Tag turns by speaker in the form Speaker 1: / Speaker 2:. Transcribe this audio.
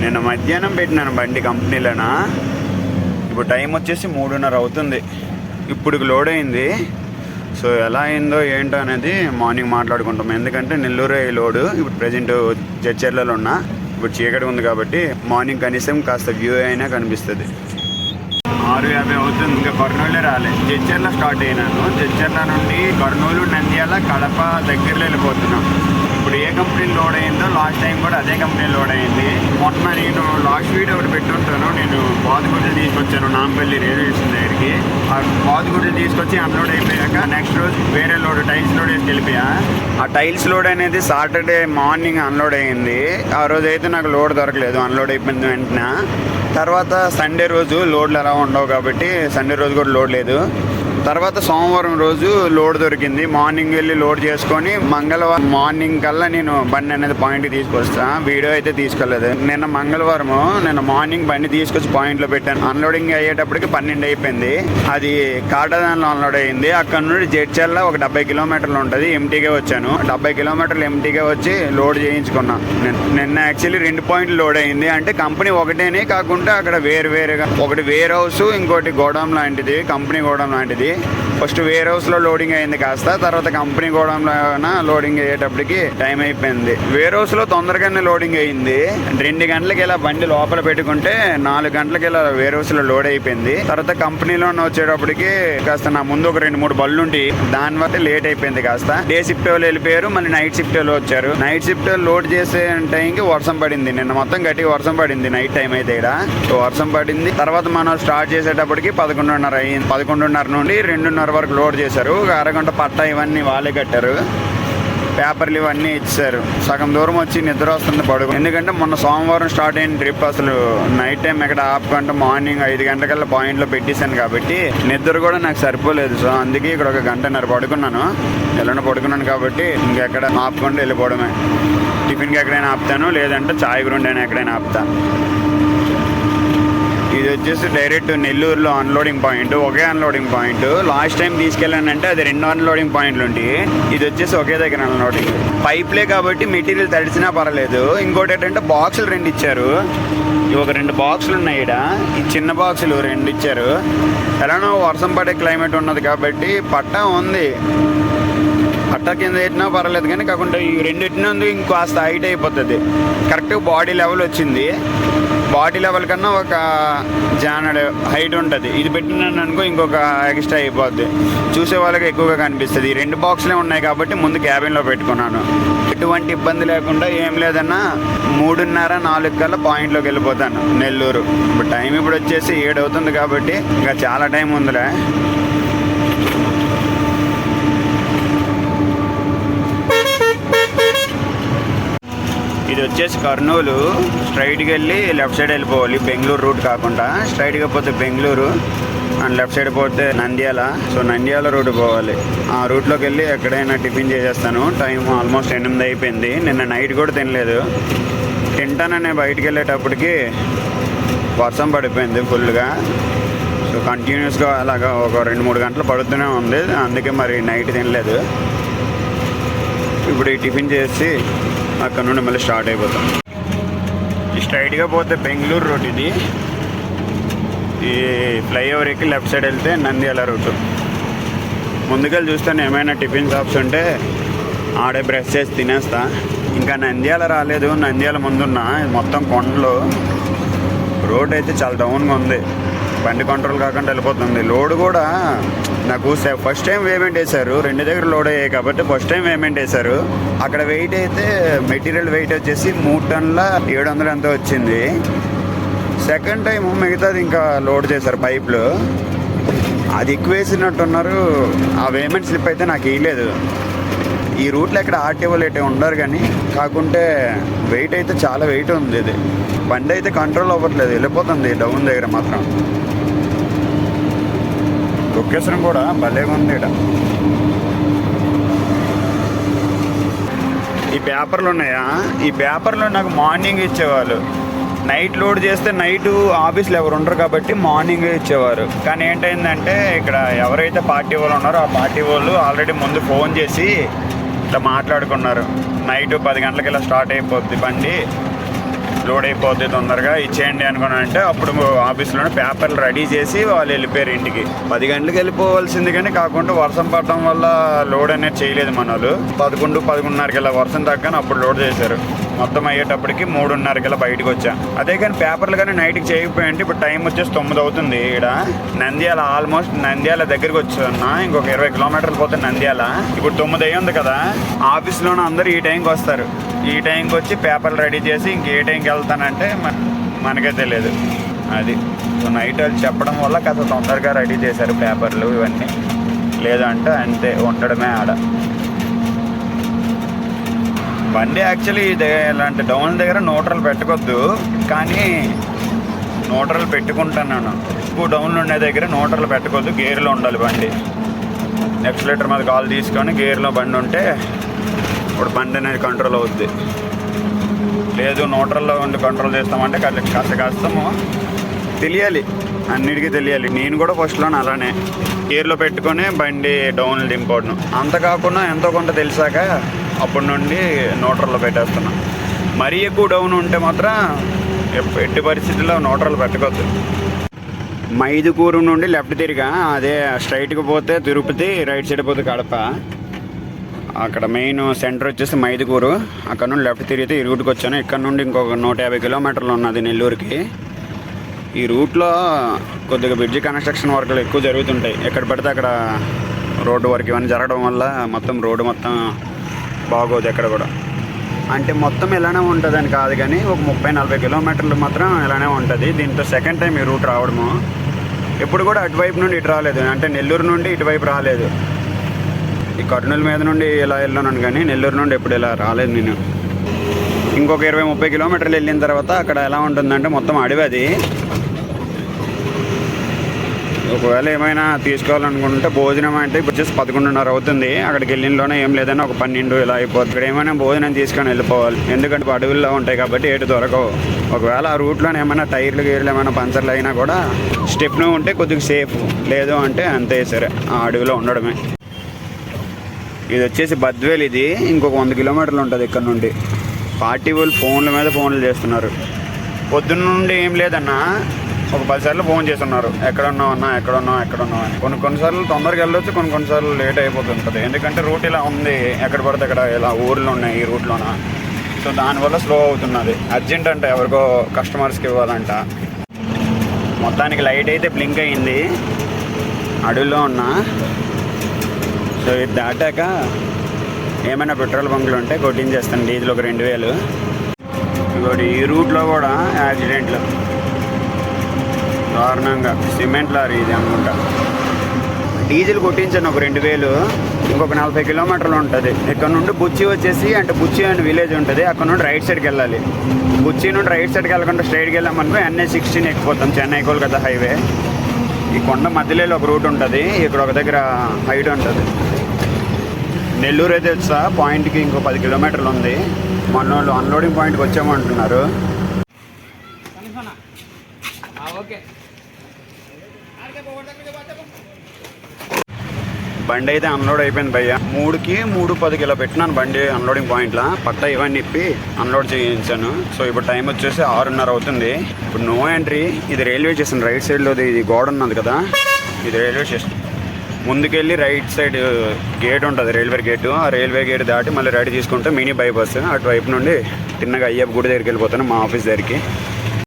Speaker 1: నేను మధ్యాహ్నం పెట్టినాను బండి కంపెనీలోనా. ఇప్పుడు టైం వచ్చేసి 3:30 అవుతుంది. ఇప్పుడు లోడ్ అయింది. సో ఎలా అయిందో ఏంటో అనేది మార్నింగ్ మాట్లాడుకుంటాం. ఎందుకంటే నెల్లూరు లోడు ఇప్పుడు ప్రజెంట్ జడ్చర్లలో ఉన్నా. ఇప్పుడు చీకటి ఉంది కాబట్టి మార్నింగ్ కనీసం కాస్త వ్యూ అయినా కనిపిస్తుంది. 6:50 అవుతుంది. ఇంకా కర్నూలే రాలే. జడ్చర్ల స్టార్ట్ అయినాను. జడ్చర్ల నుండి కర్నూలు, నంద్యాల, కడప దగ్గరలో వెళ్ళిపోతున్నాం. ఇప్పుడు ఏ కంపెనీ లోడ్ అయిందో లాస్ట్ టైం కూడా అదే కంపెనీ లోడ్ అయింది. మొన్న నేను లాస్ట్ వీడియో ఒకటి పెట్టుంటాను. నేను బాదుగుడ్లు తీసుకొచ్చాను నాంపల్లి రైల్వే స్టేషన్ దగ్గరికి. ఆ బాదుగుడ్లు తీసుకొచ్చి అన్లోడ్ అయిపోయాక నెక్స్ట్ రోజు వేరే లోడ్ టైల్స్ లోడ్ వేసి వెళ్ళిపోయా. ఆ టైల్స్ లోడ్ అనేది సాటర్డే మార్నింగ్ అన్లోడ్ అయింది. ఆ రోజు అయితే నాకు లోడ్ దొరకలేదు. అన్లోడ్ అయిపోయింది వెంటనే. తర్వాత సండే రోజు లోడ్లు ఎలా ఉండవు కాబట్టి సండే రోజు కూడా లోడ్ లేదు. తర్వాత సోమవారం రోజు లోడ్ దొరికింది. మార్నింగ్ వెళ్ళి లోడ్ చేసుకొని మంగళవారం మార్నింగ్ కల్లా నేను బండి అనేది పాయింట్కి తీసుకొస్తా. వీడియో అయితే తీసుకోలేదు. నిన్న మార్నింగ్ బండి తీసుకొచ్చి పాయింట్లో పెట్టాను. అన్లోడింగ్ అయ్యేటప్పటికి 12 అయిపోయింది. అది కాటదాన్లో అన్లోడ్ అయింది. అక్కడ నుండి జడ్చర్ల ఒక 70 కిలోమీటర్లు ఉంటుంది. ఎంటీగా వచ్చాను. 70 కిలోమీటర్లు ఎంటీగా వచ్చి లోడ్ చేయించుకున్నా. నిన్న యాక్చువల్లీ 2 పాయింట్లు లోడ్ అయింది. అంటే కంపెనీ ఒకటేనే కాకుండా అక్కడ వేరుగా ఒకటి వేర్ హౌస్, ఇంకోటి గోడౌన్ లాంటిది, కంపెనీ గోడౌన్ లాంటిది. ఫస్ట్ వేర్ హౌస్ లో లోడింగ్ అయింది కాస్త, తర్వాత కంపెనీ గోడౌన్ లో లోడింగ్ అయ్యేటప్పటికి టైం అయిపోయింది. వేర్ హౌస్ లో తొందరగానే లోడింగ్ అయింది. 2 గంటలకి ఇలా బండి లోపల పెట్టుకుంటే 4 గంటలకి ఇలా వేర్ హౌస్ లో లోడ్ అయిపోయింది. తర్వాత కంపెనీలో వచ్చేటప్పటికి కాస్త నా ముందు ఒక 2-3 బళ్ళు ఉండి దాని వల్ల లేట్ అయిపోయింది. కాస్త డే షిఫ్ట్ వాళ్ళు వెళ్ళిపోయారు. మళ్ళీ నైట్ షిఫ్ట్ వాళ్ళు వచ్చారు. నైట్ షిఫ్ట్ లోడ్ చేసే టైంకి వర్షం పడింది. నిన్న మొత్తం గట్టిగా వర్షం పడింది నైట్ టైం అయితే. ఇక్కడ వర్షం పడింది. తర్వాత మనం స్టార్ట్ చేసేటప్పటికి 11:30 అయింది. 11:30 నుండి 2:30 వరకు లోడ్ చేశారు. ఒక అరగంట పట్టా ఇవన్నీ వాళ్ళే కట్టారు. పేపర్లు ఇవన్నీ ఇచ్చారు. సగం దూరం వచ్చి నిద్ర వస్తుంది పడుకు. ఎందుకంటే మొన్న సోమవారం స్టార్ట్ అయిన ట్రిప్ అసలు నైట్ టైం ఎక్కడ ఆపుకుంటే మార్నింగ్ 5 గంటలకల్లా పాయింట్లో పెట్టేశాను కాబట్టి నిద్ర కూడా నాకు సరిపోలేదు. సో అందుకే ఇక్కడ ఒక 1:30 పడుకున్నాను. ఎలానో పడుకున్నాను కాబట్టి ఇంకెక్కడ ఆపుకుంటూ వెళ్ళిపోవడమే. టిఫిన్కి ఎక్కడైనా ఆపుతాను, లేదంటే చాయ్ గురుండైనా ఎక్కడైనా ఆపుతా. ఇది వచ్చేసి డైరెక్ట్ నెల్లూరులో అన్లోడింగ్ పాయింట్. ఒకే అన్లోడింగ్ పాయింట్. లాస్ట్ టైం తీసుకెళ్ళానంటే అది 2 అన్లోడింగ్ పాయింట్లు ఉంటాయి. ఇది వచ్చేసి ఒకే దగ్గర అన్లోడింగ్. పైప్లే కాబట్టి మెటీరియల్ తడిసినా పర్లేదు. ఇంకోటి ఏంటంటే బాక్సులు 2 ఇచ్చారు. ఒక 2 బాక్సులు ఉన్నాయి ఇక్కడ. ఈ చిన్న బాక్సులు 2 ఇచ్చారు. ఎలానో వర్షం పడే క్లైమేట్ ఉన్నది కాబట్టి పట్టా ఉంది. పట్టా కింద పెట్టినా పర్లేదు కానీ కాకుండా ఈ 2 ఎట్టినందుకు ఇంకాస్త హైట్ అయిపోతుంది. కరెక్ట్గా బాడీ లెవెల్ వచ్చింది. బాడీ లెవెల్ కన్నా ఒక జానడ్ హైట్ ఉంటుంది. ఇది పెట్టినాను అనుకో ఇంకొక ఎక్స్ట్రా అయిపోద్ది. చూసే వాళ్ళకి ఎక్కువగా కనిపిస్తుంది. ఈ 2 బాక్సులే ఉన్నాయి కాబట్టి ముందు క్యాబిన్లో పెట్టుకున్నాను. ఎటువంటి ఇబ్బంది లేకుండా ఏం లేదన్నా 3:30-4 కల్లా పాయింట్లోకి వెళ్ళిపోతాను నెల్లూరు. ఇప్పుడు టైం ఇప్పుడు వచ్చేసి 7 అవుతుంది కాబట్టి ఇంకా చాలా టైం ఉందిలే. ఇది వచ్చేసి కర్నూలు. స్ట్రైట్కి వెళ్ళి లెఫ్ట్ సైడ్ వెళ్ళిపోవాలి. బెంగళూరు రూట్ కాకుండా స్ట్రైట్గా పోతే బెంగళూరు అండ్ లెఫ్ట్ సైడ్ పోతే నంద్యాల. సో నంద్యాల రూట్ పోవాలి. ఆ రూట్లోకి వెళ్ళి ఎక్కడైనా టిఫిన్ చేసేస్తాను. టైం ఆల్మోస్ట్ 8 అయిపోయింది. నిన్న నైట్ కూడా తినలేదు. తింటాననే బయటికి వెళ్ళేటప్పటికి వర్షం పడిపోయింది ఫుల్గా. సో కంటిన్యూస్గా అలాగా ఒక 2-3 గంటలు పడుతూనే ఉంది. అందుకే మరి నైట్ తినలేదు. ఇప్పుడు ఈ టిఫిన్ చేసి అక్కడ నుండి మళ్ళీ స్టార్ట్ అయిపోతాం. స్ట్రైట్గా పోతే బెంగళూరు రూట్ ఇది. ఈ ఫ్లైఓవర్ ఎక్కి లెఫ్ట్ సైడ్ వెళ్తే నంద్యాల రూటు. ముందుకెళ్ళి చూస్తాను ఏమైనా టిఫిన్ షాప్స్ ఉంటే ఆడే బ్రష్ చేసి తినేస్తా. ఇంకా నంద్యాల రాలేదు. నంద్యాల ముందున్న మొత్తం కొండలు. రోడ్ అయితే చాలా డౌన్గా ఉంది. బండి కంట్రోల్ కాకుండా వెళ్ళిపోతుంది. లోడ్ కూడా నాకు ఫస్ట్ టైం పేమెంట్ వేశారు. 2 దగ్గర లోడ్ అయ్యాయి కాబట్టి ఫస్ట్ టైం పేమెంట్ వేశారు. అక్కడ వెయిట్ అయితే మెటీరియల్ వెయిట్ వచ్చేసి 3 టన్నుల 700 ఎంతో వచ్చింది. సెకండ్ టైం మిగతాది ఇంకా లోడ్ చేశారు పైపులు. అది ఎక్కువ వేసినట్టున్నారు. ఆ పేమెంట్ స్లిప్ అయితే నాకు వేయలేదు. ఈ రూట్లో ఎక్కడ ఆర్టీఓలు అయితే ఉండరు కానీ కాకుంటే వెయిట్ అయితే చాలా వెయిట్ ఉంది. ఇది బండి అయితే కంట్రోల్ అవ్వట్లేదు. వెళ్ళిపోతుంది డౌన్ దగ్గర మాత్రం. లొకేషన్ కూడా భలేగా ఉంది ఇక్కడ. ఈ పేపర్లు ఉన్నాయా? ఈ పేపర్లు నాకు మార్నింగ్ ఇచ్చేవాళ్ళు. నైట్ లోడ్ చేస్తే నైట్ ఆఫీస్లో ఎవరు ఉండరు కాబట్టి మార్నింగ్ ఇచ్చేవారు. కానీ ఏంటైందంటే ఇక్కడ ఎవరైతే పార్టీ వాళ్ళు ఉన్నారో ఆ పార్టీ వాళ్ళు ఆల్రెడీ ముందు ఫోన్ చేసి ఇట్లా మాట్లాడుకున్నారు. నైట్ 10 గంటలకి ఇలా స్టార్ట్ అయిపోద్ది బండి. లోడ్ అయిపోద్ది తొందరగా ఇచ్చేయండి అనుకుని అంటే అప్పుడు ఆఫీస్లోనే పేపర్లు రెడీ చేసి వాళ్ళు వెళ్ళిపోయారు ఇంటికి. 10 గంటలకు వెళ్ళిపోవాల్సింది కానీ కాకుండా వర్షం పడటం వల్ల లోడ్ అనేది చేయలేదు మన వాళ్ళు. 11, 11:30కి ఇలా వర్షం తగ్గని అప్పుడు లోడ్ చేశారు. మొత్తం అయ్యేటప్పటికి 3:30కి బయటకు వచ్చా. అదే కానీ పేపర్లు కానీ నైట్కి చేయకపోయింటే ఇప్పుడు టైం వచ్చేసి 9 అవుతుంది. ఇక్కడ నంద్యాల ఆల్మోస్ట్ నంద్యాల దగ్గరికి వచ్చాను. ఇంకొక 20 కిలోమీటర్లు పోతే నంద్యాల. ఇప్పుడు 9 అయ్యి ఉంది కదా, ఆఫీస్లోనే అందరూ ఈ టైంకి వస్తారు. ఈ టైంకి వచ్చి పేపర్లు రెడీ చేసి ఇంకే టైంకి వెళ్తానంటే మనకే తెలియదు. అది సో నైట్ వాళ్ళు చెప్పడం వల్ల కాస్త తొందరగా రెడీ చేశారు పేపర్లు ఇవన్నీ. లేదంటే అంతే ఉండడమే ఆడ. బండి యాక్చువల్లీ ఇలాంటి డౌన్ దగ్గర న్యూట్రల్ పెట్టుకోవద్దు, కానీ న్యూట్రల్ పెట్టుకుంటాను. ఎక్కువ డౌన్లు ఉండే దగ్గర న్యూట్రల్ పెట్టుకోవద్దు, గేర్లో ఉండాలి బండి. ఎక్సిలేటర్ మీద కాల్ తీసుకొని గేర్లో బండి ఉంటే ఇప్పుడు బండి అనేది కంట్రోల్ అవుద్ది. లేదు న్యూట్రల్లో ఉండి కంట్రోల్ చేస్తామంటే కాస్తము తెలియాలి, అన్నిటికీ తెలియాలి. నేను కూడా ఫస్ట్లోనే అలానే గేర్లో పెట్టుకొని బండి డౌన్లు దింపడం. అంత కాకుండా ఎంతో కొంత తెలిసాక అప్పటి నుండి న్యూట్రల్లో పెట్టేస్తున్నా. మరీ ఎక్కువ డౌన్ ఉంటే మాత్రం ఎట్టి పరిస్థితుల్లో న్యూట్రల్ పెట్టుకోవద్దు. మైదుకూరు నుండి లెఫ్ట్ తిరిగా, అదే స్ట్రైట్కి పోతే తిరుపతి, రైట్ సైడ్ పోతే కడప. అక్కడ మెయిన్ సెంటర్ వచ్చేసి మైదుకూరు. అక్కడ నుండి లెఫ్ట్ తిరిగితే ఈ రూట్కి వచ్చాను. ఇక్కడ నుండి ఇంకొక 150 కిలోమీటర్లు ఉన్నది నెల్లూరుకి. ఈ రూట్లో కొద్దిగా బ్రిడ్జి కన్స్ట్రక్షన్ వర్క్లు ఎక్కువ జరుగుతుంటాయి. ఎక్కడ పడితే అక్కడ రోడ్డు వర్క్ ఇవన్నీ జరగడం వల్ల మొత్తం రోడ్డు మొత్తం బాగోదు ఎక్కడ కూడా. అంటే మొత్తం ఇలానే ఉంటుందని కాదు, కానీ ఒక 30-40 కిలోమీటర్లు మాత్రం ఇలానే ఉంటుంది. దీంతో సెకండ్ టైం ఈ రూట్ రావడము. ఎప్పుడు కూడా అటువైపు నుండి ఇటు రాలేదు, అంటే నెల్లూరు నుండి ఇటువైపు రాలేదు. ఈ కర్నూలు మీద నుండి ఇలా వెళ్ళాను కానీ నెల్లూరు నుండి ఎప్పుడు ఇలా రాలేదు నేను. ఇంకొక 20-30 కిలోమీటర్లు వెళ్ళిన తర్వాత అక్కడ ఎలా ఉంటుందంటే మొత్తం అడవి. అది ఒకవేళ ఏమైనా తీసుకోవాలనుకుంటే భోజనం అంటే ఇప్పుడు వచ్చేసి 11:30 అవుతుంది. అక్కడికి వెళ్ళినలోనే ఏం లేదని ఒక 12 ఇలా అయిపోతుంది. ఇక్కడ ఏమైనా భోజనం తీసుకొని వెళ్ళిపోవాలి, ఎందుకంటే అడవుల్లో ఉంటాయి కాబట్టి ఏటు దొరకవు. ఒకవేళ ఆ రూట్లోనే ఏమైనా టైర్లు గీర్లు ఏమైనా పంచర్లు అయినా కూడా స్టెప్ను ఉంటే కొద్దిగా సేఫ్, లేదు అంటే అంతే సరే ఆ అడవిలో ఉండడమే. ఇది వచ్చేసి బద్వేల్. ఇది ఇంకొక 100 కిలోమీటర్లు ఉంటుంది ఇక్కడ నుండి. పార్టీ వాళ్ళు ఫోన్ల మీద ఫోన్లు చేస్తున్నారు. పొద్దున్న నుండి ఏం లేదన్నా ఒక 10 సార్లు ఫోన్ చేస్తున్నారు, ఎక్కడున్నావు అన్నా, ఎక్కడున్నావు అని. కొన్నిసార్లు తొందరగా వెళ్ళొచ్చు, కొన్నిసార్లు లేట్ అయిపోతుంటుంది. ఎందుకంటే రూట్ ఇలా ఉంది, ఎక్కడ పడితే అక్కడ ఇలా ఊర్లు ఉన్నాయి ఈ రూట్లోన. సో దానివల్ల స్లో అవుతున్నది. అర్జెంట్ అంట ఎవరికో కస్టమర్స్కి ఇవ్వాలంట. మొత్తానికి లైట్ అయితే బ్లింక్ అయ్యింది, అడవిలో ఉన్నా. సో ఇది దాటాక ఏమైనా పెట్రోల్ బంకులు ఉంటే కొట్టించేస్తాను డీజిల్ ఒక 2000. ఇంకోటి ఈ రూట్లో కూడా యాక్సిడెంట్లు దారుణంగా. సిమెంట్ లారీ ఇది అనుకుంటా. డీజిల్ కొట్టించాను ఒక 2000. ఇంకొక 40 కిలోమీటర్లు ఉంటుంది. ఇక్కడ నుండి బుచ్చి వచ్చేసి, అంటే బుచ్చి అని విలేజ్ ఉంటుంది, అక్కడ నుండి రైట్ సైడ్కి వెళ్ళాలి. బుచ్చి నుండి రైట్ సైడ్కి వెళ్ళకుండా స్ట్రైట్కి వెళ్ళామనుకో NH-16 ఎక్కిపోతాం, చెన్నై కోల్కతా హైవే. ఈ కొండ మధ్యలో ఒక రూట్ ఉంటుంది, ఇక్కడ ఒక దగ్గర హైట్ ఉంటుంది. నెల్లూరు అయితే వచ్చా పాయింట్కి ఇంకో 10 కిలోమీటర్లు ఉంది. మన వాళ్ళు అన్లోడింగ్ పాయింట్కి వచ్చామంటున్నారు. బండి అయితే అన్లోడ్ అయిపోయింది భయ్య. 3కి 3:10 ఇలా పెట్టినాను బండి అన్లోడింగ్ పాయింట్లో. పట్టా ఇవన్నీ ఇప్పి అన్లోడ్ చేయించాను. సో ఇప్పుడు టైం వచ్చేసి 6:30 అవుతుంది. ఇప్పుడు నో ఎంట్రీ. ఇది రైల్వే స్టేషన్ రైట్ సైడ్లో ఇది గోడ ఉన్నది కదా, ఇది రైల్వే స్టేషన్. ముందుకెళ్ళి రైట్ సైడ్ గేట్ ఉంటుంది, రైల్వే గేటు. ఆ రైల్వే గేట్ దాటి మళ్ళీ రైట్ తీసుకుంటే మినీ బైపాస్. అటువైపు నుండి తిన్నగా అయ్యప్ప గుడి దగ్గరికి వెళ్ళిపోతాను, మా ఆఫీస్ దగ్గరికి.